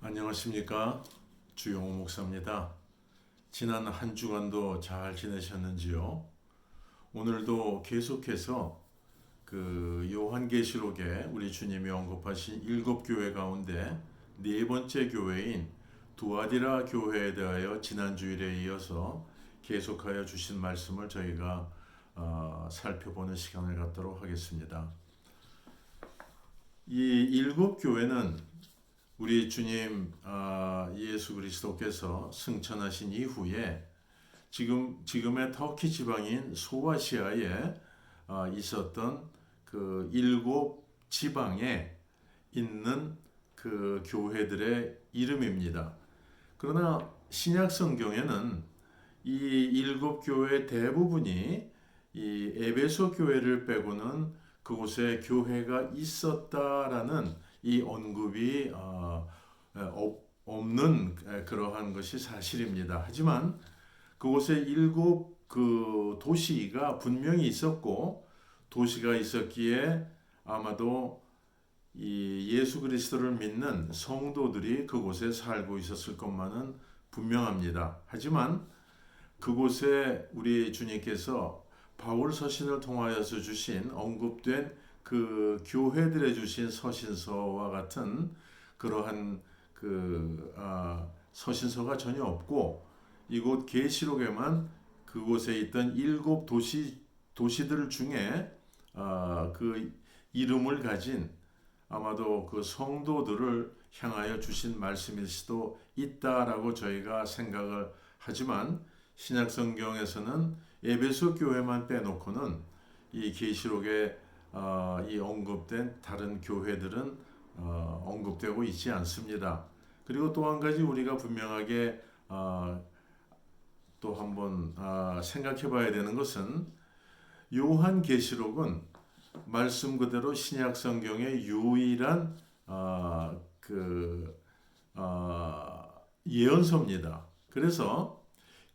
안녕하십니까? 주영호 목사입니다. 지난 한 주간도 잘 지내셨는지요? 오늘도 계속해서 요한계시록에 우리 주님이 언급하신 7교회 가운데 네 번째 교회인 두아디라 교회에 대하여 지난 주일에 이어서 계속하여 주신 말씀을 저희가 살펴보는 시간을 갖도록 하겠습니다. 이 7교회는 우리 주님 예수 그리스도께서 승천하신 이후에 지금의 터키 지방인 소아시아에 있었던 그 7지방에 있는 그 교회들의 이름입니다. 그러나 신약 성경에는 이 7교회 대부분이 이 에베소 교회를 빼고는 그곳에 교회가 있었다라는 이 언급이 없는 그러한 것이 사실입니다. 하지만 그곳에 7 도시가 분명히 있었고, 도시가 있었기에 아마도 이 예수 그리스도를 믿는 성도들이 그곳에 살고 있었을 것만은 분명합니다. 하지만 그곳에 우리 주님께서 바울 서신을 통하여서 주신 언급된 그 교회들에 주신 서신서와 같은 그러한 서신서가 전혀 없고, 이곳 계시록에만 그곳에 있던 7 도시들 중에 그 이름을 가진 아마도 그 성도들을 향하여 주신 말씀일 수도 있다라고 저희가 생각을 하지만, 신약 성경에서는 에베소 교회만 빼놓고는 이 계시록에 이 언급된 다른 교회들은 언급되고 있지 않습니다. 그리고 또 한 가지 우리가 분명하게 또 한번 생각해 봐야 되는 것은, 요한계시록은 말씀 그대로 신약 성경의 유일한 예언서입니다. 그래서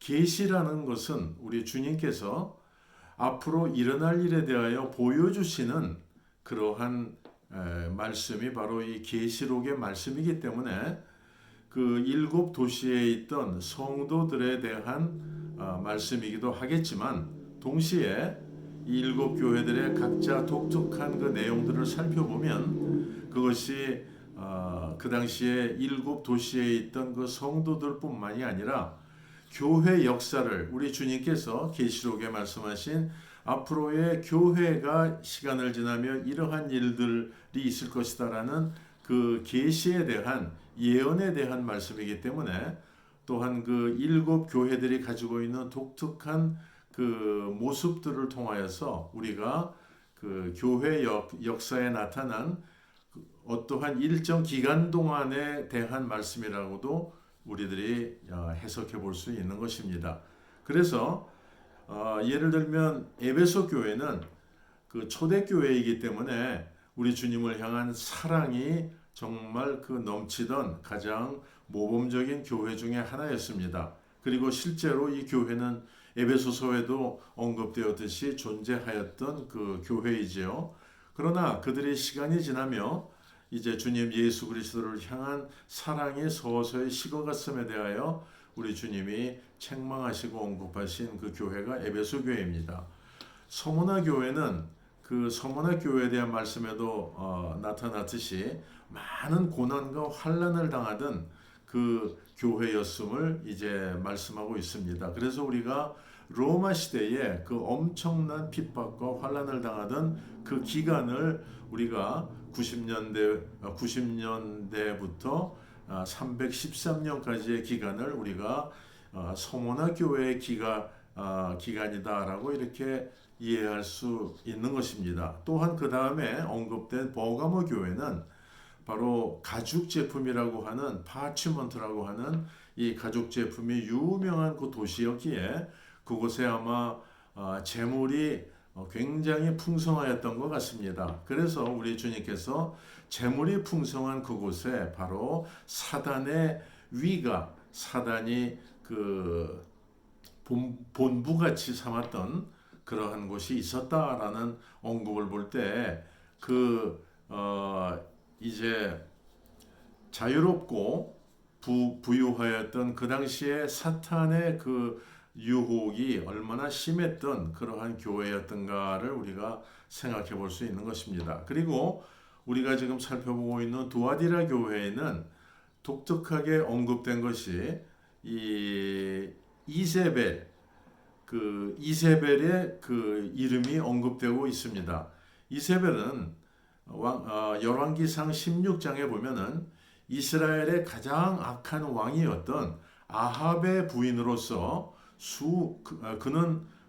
계시라는 것은 우리 주님께서 앞으로 일어날 일에 대하여 보여주시는 그러한 말씀이 바로 이 계시록의 말씀이기 때문에 그 7 도시에 있던 성도들에 대한 말씀이기도 하겠지만, 동시에 이 7 교회들의 각자 독특한 그 내용들을 살펴보면 그것이 그 당시에 7 도시에 있던 그 성도들 뿐만이 아니라 교회 역사를 우리 주님께서 계시록에 말씀하신 앞으로의 교회가 시간을 지나며 이러한 일들이 있을 것이다라는 그 계시에 대한 예언에 대한 말씀이기 때문에, 또한 그 7 교회들이 가지고 있는 독특한 그 모습들을 통하여서 우리가 그 교회 역사에 나타난 어떠한 일정 기간 동안에 대한 말씀이라고도 우리들이 해석해 볼 수 있는 것입니다. 그래서 예를 들면 에베소 교회는 그 초대교회이기 때문에 우리 주님을 향한 사랑이 정말 그 넘치던 가장 모범적인 교회 중에 하나였습니다. 그리고 실제로 이 교회는 에베소서에도 언급되었듯이 존재하였던 그 교회이지요. 그러나 그들의 시간이 지나며 이제 주님 예수 그리스도를 향한 사랑이 서서히 식어갔음에 대하여 우리 주님이 책망하시고 언급하신 그 교회가 에베소 교회입니다. 서머나 교회는 그 서머나 교회에 대한 말씀에도 나타났듯이 많은 고난과 환난을 당하던 그 교회였음을 이제 말씀하고 있습니다. 그래서 우리가 로마 시대에 그 엄청난 핍박과 환난을 당하던 그 기간을 우리가 90년대부터 313년까지의 기간을 우리가 서머나 교회의 기간이다라고 이렇게 이해할 수 있는 것입니다. 또한 그 다음에 언급된 버가모 교회는 바로 가죽 제품이라고 하는 파치먼트라고 하는 이 가죽 제품이 유명한 그 도시였기에 그곳에 아마 재물이 굉장히 풍성하였던 것 같습니다. 그래서 우리 주님께서 재물이 풍성한 그곳에 바로 사단의 위가, 사단이 그 본부같이 삼았던 그러한 곳이 있었다라는 언급을 볼 때 이제 자유롭고 부유하였던 그 당시에 사탄의 그 유혹이 얼마나 심했던 그러한 교회였던가를 우리가 생각해 볼 수 있는 것입니다. 그리고 우리가 지금 살펴보고 있는 두아디라 교회에는 독특하게 언급된 것이 이 이세벨, 그 이세벨의 그 이름이 언급되고 있습니다. 이세벨은 열왕기상 16장에 보면은 이스라엘의 가장 악한 왕이었던 아합의 부인으로서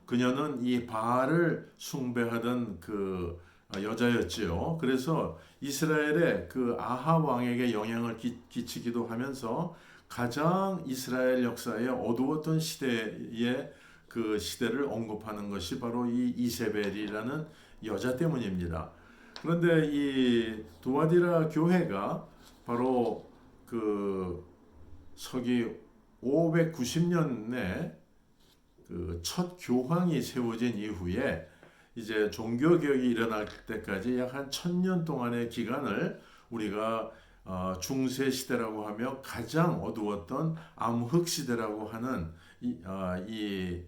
그녀는 이 바알을 숭배하던 그 여자였지요. 그래서 이스라엘의 그 아합 왕에게 영향을 끼치기도 하면서 가장 이스라엘 역사의 어두웠던 시대의 그 시대를 언급하는 것이 바로 이 이세벨이라는 여자 때문입니다. 그런데 이 두아디라 교회가 바로 그 서기 590년에 그 첫 교황이 세워진 이후에 이제 종교개혁이 일어날 때까지 약 한 1000년 동안의 기간을 우리가 중세 시대라고 하며 가장 어두웠던 암흑 시대라고 하는 이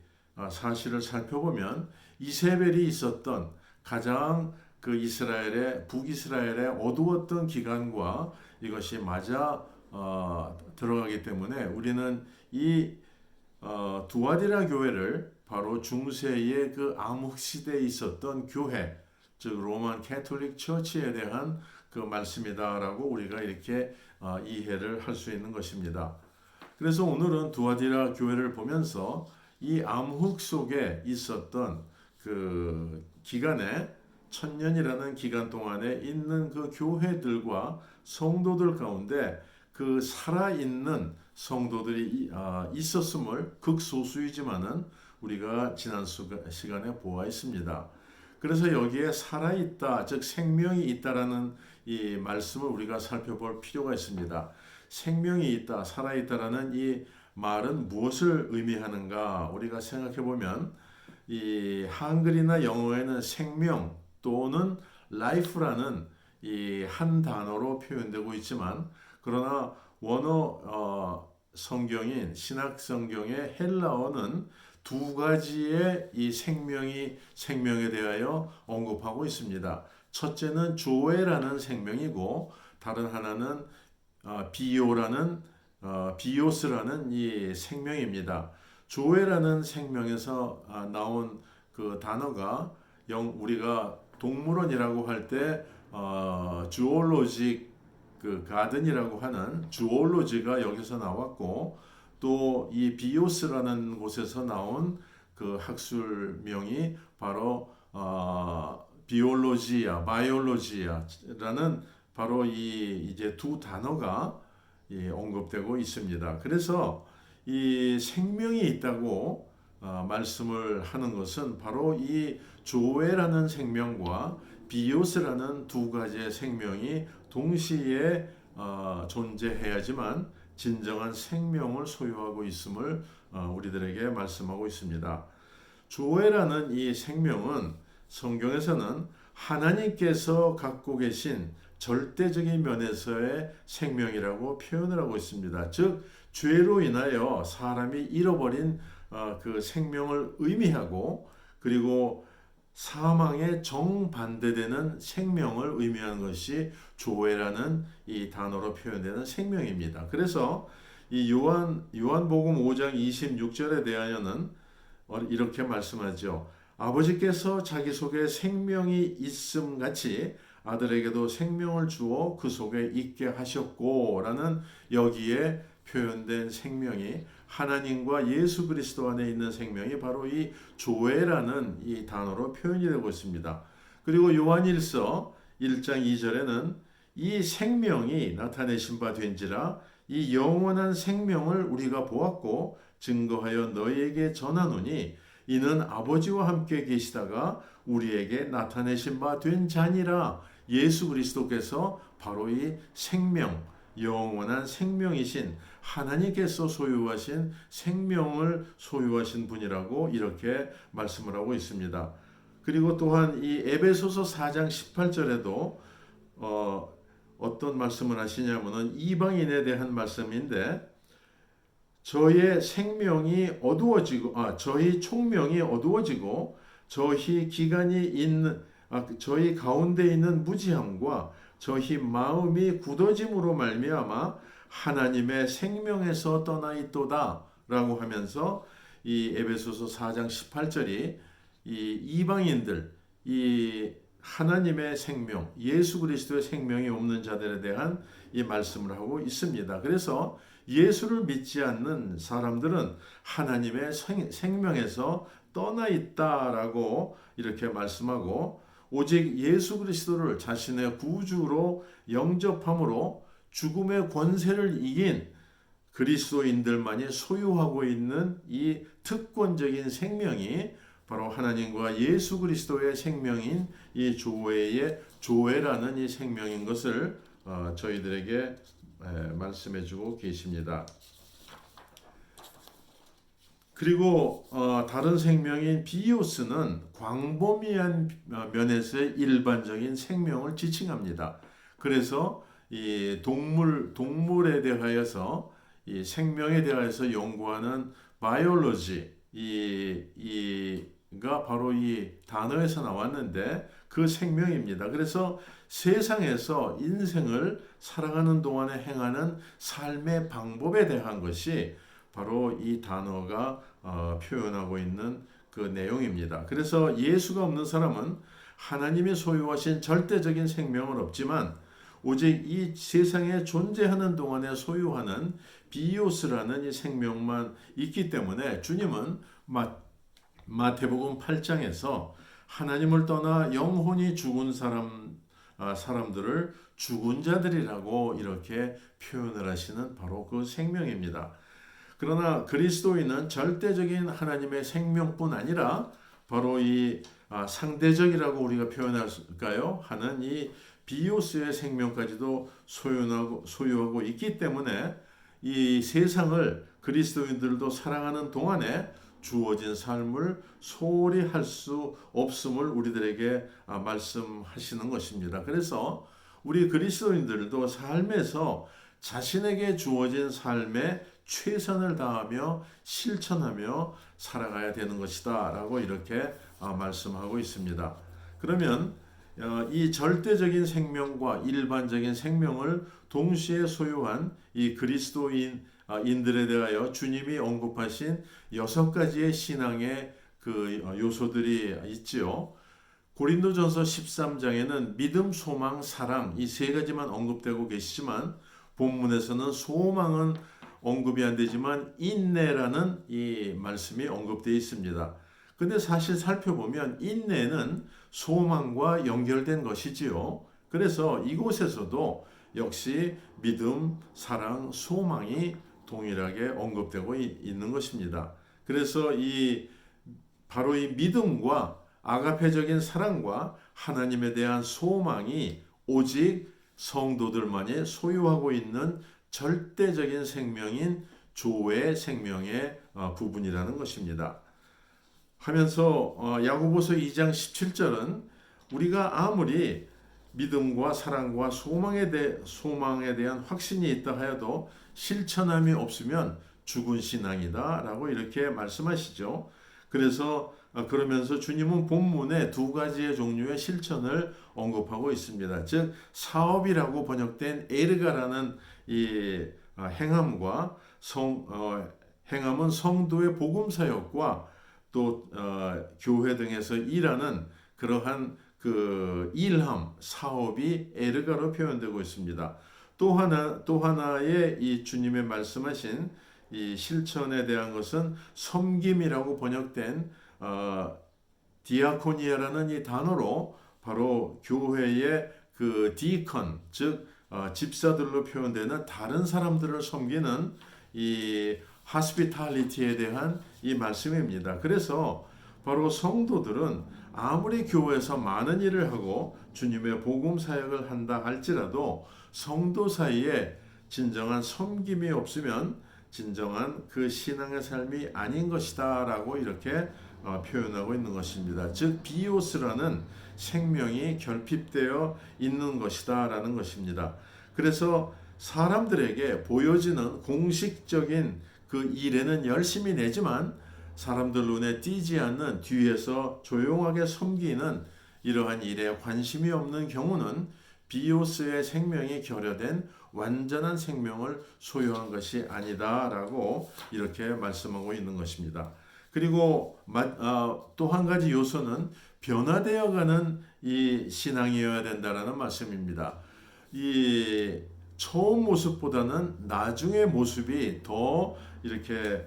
사실을 살펴보면 이세벨이 있었던 가장 그 북이스라엘의 어두웠던 기간과 이것이 맞아 들어가기 때문에 우리는 이 두아디라 교회를 바로 중세의 그 암흑 시대에 있었던 교회, 즉 로만 캐톨릭 처치에 대한 그 말씀이다라고 우리가 이렇게 이해를 할 수 있는 것입니다. 그래서 오늘은 두아디라 교회를 보면서 이 암흑 속에 있었던 그 기간에 1000년이라는 기간 동안에 있는 그 교회들과 성도들 가운데 그 살아있는 성도들이 있었음을 극소수이지만은 우리가 지난 시간에 보아했습니다. 그래서 여기에 살아있다, 즉 생명이 있다라는 이 말씀을 우리가 살펴볼 필요가 있습니다. 생명이 있다, 살아있다라는 이 말은 무엇을 의미하는가? 우리가 생각해 보면 이 한글이나 영어에는 생명 또는 life라는 이 한 단어로 표현되고 있지만 그러나 원어 성경인 신약 성경의 헬라어는 두 가지의 이 생명에 대하여 언급하고 있습니다. 첫째는 조에라는 생명이고 다른 하나는 비오스라는 이 생명입니다. 조에라는 생명에서 나온 그 단어가 우리가 동물원이라고 할 때 주올로직 그 가든이라고 하는 주올로지가 여기서 나왔고 또 이 비오스라는 곳에서 나온 그 학술명이 바로 바이올로지아라는 바로 이제 두 단어가 언급되고 있습니다. 그래서 이 생명이 있다고 말씀을 하는 것은 바로 이 조에라는 생명과 비오스라는 두 가지의 생명이 동시에 존재해야지만 진정한 생명을 소유하고 있음을 우리들에게 말씀하고 있습니다. 조에라는 이 생명은 성경에서는 하나님께서 갖고 계신 절대적인 면에서의 생명이라고 표현을 하고 있습니다. 즉 죄로 인하여 사람이 잃어버린 그 생명을 의미하고 그리고 사망의 정반대되는 생명을 의미하는 것이 조회라는 이 단어로 표현되는 생명입니다. 그래서 이 요한복음 5장 26절에 대하여는 이렇게 말씀하죠. 아버지께서 자기 속에 생명이 있음 같이 아들에게도 생명을 주어 그 속에 있게 하셨고 라는 여기에 표현된 생명이 하나님과 예수 그리스도 안에 있는 생명이 바로 이 조회라는 이 단어로 표현이 되고 있습니다. 그리고 요한일서 1장 2절에는 이 생명이 나타내신 바 된지라 이 영원한 생명을 우리가 보았고 증거하여 너희에게 전하노니 이는 아버지와 함께 계시다가 우리에게 나타내신 바 된 자니라. 예수 그리스도께서 바로 이 생명, 영원한 생명이신 하나님께서 소유하신 생명을 소유하신 분이라고 이렇게 말씀을 하고 있습니다. 그리고 또한 이 에베소서 4장 18절에도 어떤 말씀을 하시냐면은 이방인에 대한 말씀인데 저희 생명이 어두워지고 저희 총명이 어두워지고 저희 기간이 있는 저희 가운데 있는 무지함과 저희 마음이 굳어짐으로 말미암아 하나님의 생명에서 떠나 있도다라고 하면서 이 에베소서 4장 18절이 이 이방인들 이 하나님의 생명, 예수 그리스도의 생명이 없는 자들에 대한 이 말씀을 하고 있습니다. 그래서 예수를 믿지 않는 사람들은 하나님의 생명에서 떠나 있다라고 이렇게 말씀하고 오직 예수 그리스도를 자신의 구주로 영접함으로 죽음의 권세를 이긴 그리스도인들만이 소유하고 있는 이 특권적인 생명이 바로 하나님과 예수 그리스도의 생명인 이 조회라는 이 생명인 것을 저희들에게 말씀해 주고 계십니다. 그리고 다른 생명인 비오스는 광범위한 면에서의 일반적인 생명을 지칭합니다. 그래서 이 동물에 대하여서 이 생명에 대하여서 연구하는 바이올로지 이가 바로 이 단어에서 나왔는데 그 생명입니다. 그래서 세상에서 인생을 살아가는 동안에 행하는 삶의 방법에 대한 것이 바로 이 단어가 표현하고 있는 그 내용입니다. 그래서 예수가 없는 사람은 하나님이 소유하신 절대적인 생명은 없지만 오직 이 세상에 존재하는 동안에 소유하는 비오스라는 이 생명만 있기 때문에 주님은 마태복음 8장에서 하나님을 떠나 영혼이 죽은 사람들을 죽은 자들이라고 이렇게 표현을 하시는 바로 그 생명입니다. 그러나 그리스도인은 절대적인 하나님의 생명뿐 아니라 바로 이 상대적이라고 우리가 표현할까요? 하는 이 비오스의 생명까지도 소유하고 있기 때문에 이 세상을 그리스도인들도 사랑하는 동안에 주어진 삶을 소홀히 할 수 없음을 우리들에게 말씀하시는 것입니다. 그래서 우리 그리스도인들도 삶에서 자신에게 주어진 삶에 최선을 다하며 실천하며 살아가야 되는 것이다 라고 이렇게 말씀하고 있습니다. 그러면 이 절대적인 생명과 일반적인 생명을 동시에 소유한 이 그리스도인들에 대하여 주님이 언급하신 6가지의 신앙의 그 요소들이 있지요. 고린도전서 13장에는 믿음, 소망, 사랑 이 3가지만 언급되고 계시지만 본문에서는 소망은 언급이 안 되지만 인내라는 이 말씀이 언급되어 있습니다. 근데 사실 살펴보면 인내는 소망과 연결된 것이지요. 그래서 이곳에서도 역시 믿음, 사랑, 소망이 동일하게 언급되고 있는 것입니다. 그래서 바로 이 믿음과 아가페적인 사랑과 하나님에 대한 소망이 오직 성도들만이 소유하고 있는 절대적인 생명인 조의 생명의 부분이라는 것입니다. 하면서 야고보서 2장 17절은 우리가 아무리 믿음과 사랑과 소망에 대한 확신이 있다 하여도 실천함이 없으면 죽은 신앙이다 라고 이렇게 말씀하시죠. 그래서 그러면서 주님은 본문에 2가지의 종류의 실천을 언급하고 있습니다. 즉 사업이라고 번역된 에르가라는 이 행함과 행함은 성도의 복음 사역과 또 교회 등에서 일하는 그러한 그 일함 사업이 에르가로 표현되고 있습니다. 또 하나의 이 주님의 말씀하신 이 실천에 대한 것은 섬김이라고 번역된 디아코니아라는 이 단어로 바로 교회의 그 디컨 즉 집사들로 표현되는 다른 사람들을 섬기는 이 하스피탈리티에 대한 이 말씀입니다. 그래서 바로 성도들은 아무리 교회에서 많은 일을 하고 주님의 복음 사역을 한다 할지라도 성도 사이에 진정한 섬김이 없으면 진정한 그 신앙의 삶이 아닌 것이다 라고 이렇게 표현하고 있는 것입니다. 즉 비오스라는 생명이 결핍되어 있는 것이다 라는 것입니다. 그래서 사람들에게 보여지는 공식적인 그 일에는 열심히 내지만 사람들 눈에 띄지 않는 뒤에서 조용하게 섬기는 이러한 일에 관심이 없는 경우는 비오스의 생명이 결여된 완전한 생명을 소유한 것이 아니다라고 이렇게 말씀하고 있는 것입니다. 그리고 또 한 가지 요소는 변화되어가는 이 신앙이어야 된다라는 말씀입니다. 이 처음 모습보다는 나중의 모습이 더 이렇게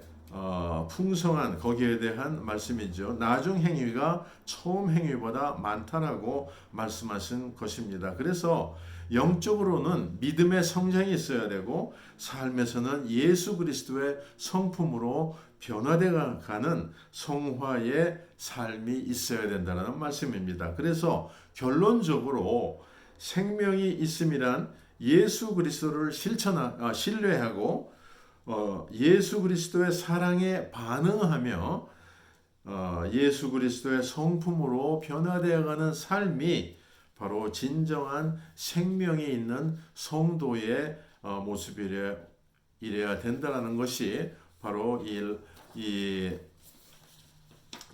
풍성한 거기에 대한 말씀이죠. 나중 행위가 처음 행위보다 많다라고 말씀하신 것입니다. 그래서 영적으로는 믿음의 성장이 있어야 되고 삶에서는 예수 그리스도의 성품으로 변화되어 가는 성화의 삶이 있어야 된다는 말씀입니다. 그래서 결론적으로 생명이 있음이란 예수 그리스도를 신뢰하고 예수 그리스도의 사랑에 반응하며 예수 그리스도의 성품으로 변화되어가는 삶이 바로 진정한 생명이 있는 성도의 모습이래야 된다는 것이 바로 이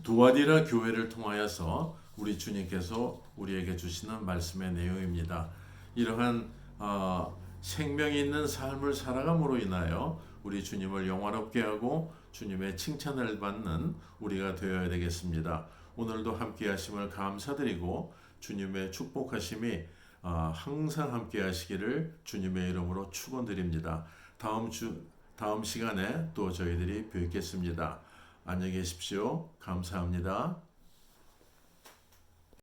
두아디라 교회를 통하여서 우리 주님께서 우리에게 주시는 말씀의 내용입니다. 이러한 생명이 있는 삶을 살아감으로 인하여 우리 주님을 영화롭게 하고 주님의 칭찬을 받는 우리가 되어야 되겠습니다. 오늘도 함께 하심을 감사드리고 주님의 축복하심이 항상 함께 하시기를 주님의 이름으로 축원드립니다. 다음 시간에 또 저희들이 뵙겠습니다. 안녕히 계십시오. 감사합니다.